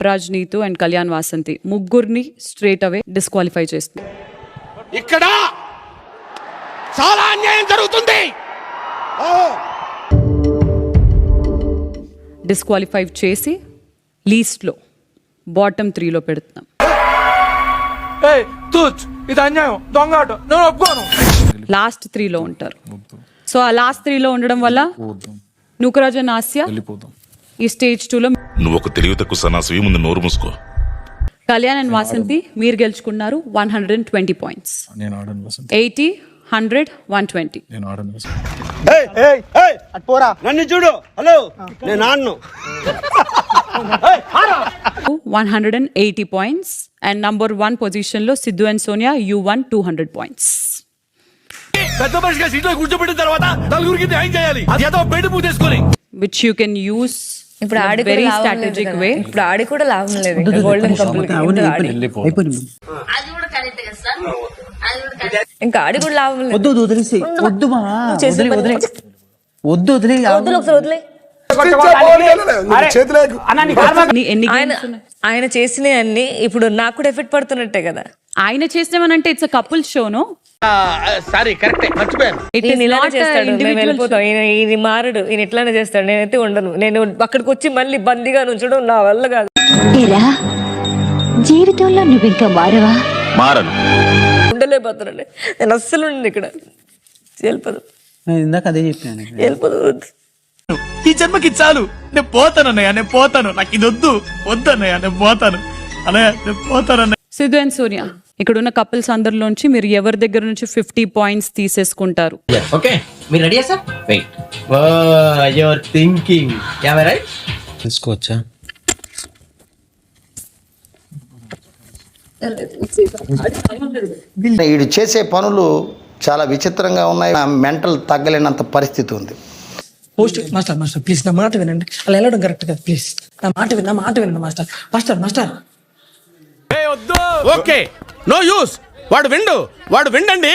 రాజ్నీతు and Kalyan Vasanthi ముగ్గురిని straight away disqualify చేస్తుంది. ఇక్కడ చాలా అన్యాయం జరుగుతుంది. డిస్క్వాలిఫై చేసి లీస్ట్లో బాటమ్ 3లో పెడుతున్నాం. ఇది అన్యాయం, దొంగ ఆట, నేను ఒప్పుకోను. లాస్ట్ 3లో ఉంటారు. సో ఆ లాస్ట్ 3లో ఉండడం వల్ల నూకరాజన్ ఆస్య ఈ స్టేజ్ 2లో నువ్వు ఒక తెలివి తక్కువ సన్నాసివి, ముందు నోరు మూసుకో. కళ్యాణ్ అండ్ వాసంతి మీరు గెలుచుకున్నారు 120 పాయింట్స్. 80, 100, 120. నన్ను చూడు. హలో, నేను ఆన్ను 180 పాయింట్స్ అండ్ నంబర్ 1 పొజిషన్ లో Siddhu and Sonia you one 200 points. పెద్ద మనిషిగా సీట్లో కూర్చోబెట్టిన తర్వాత నలుగురికి న్యాయం చేయాలి. అది ఏదో బయట పూజేసుకొని which you can use ఇప్పుడు ఆడి very strategic way. ఇప్పుడు ఆడి కూడా లాభం లేదు. గోల్డెన్ కపుల్ ఇంకా ఆడి కూడా లాభం లేదు. వద్దు వదిలేసి వద్దు మా వద్దు వదిలే ఎన్ని ఆయన చేసిన అన్ని ఇప్పుడు నాకు కూడా ఎఫెక్ట్ పడుతున్నట్టే కదా. ఆయన చేసినామనంటే ఇట్స్ అ కపుల్ షోను. సారీ, కరెక్టే, మర్చిపోయాను. ఈయన ఇలానే చేస్తాడు, మేము వెళ్ళిపోతాం. ఈయన మారడు, ఈయన ఇట్లానే చేస్తాడు. నేనైతే ఉండను. నేను అక్కడికి వచ్చి మళ్ళీ బందీగా నుంచడం నా వల్ల కాదు. జీవితంలో నువ్వు ఇంకా మారవా? మారను, ఉండలేకపోతున్నాను. నేను అస్సలు ఉండి ఇక్కడ వెళ్ళిపోదు. ఇందాక అదే చెప్పాను. వెళ్ళిపోదు. ఈ జన్మకి చాలు, నేను పోతాను అన్నయ్య, నేను పోతాను. నాకు ఇది వద్దు వద్దన్నయ్య, నేను పోతాను అన్నయ్య, నేను పోతాను. సిద్ధు అండ్ సోనియా ఇక్కడ ఉన్న కపుల్స్ అందరిలోంచి మీరు ఎవరి దగ్గర నుంచి 50 పాయింట్స్ తీసేసుకుంటారు? ఓకే, మీరు రెడీయా sir? Wait, your thinking right. తీసుకోవచ్చా? వీడు చేసే పనులు చాలా విచిత్రంగా ఉన్నాయి. మెంటల్ తగ్గలేనంత పరిస్థితి ఉంది. మాస్టర్ ప్లీజ్ నా మాట వినండి. అలా వెళ్ళడం కరెక్ట్ కదా, ప్లీజ్ నా మాట వినండి మాస్టర్. Okay, no use. వాడు విండండి.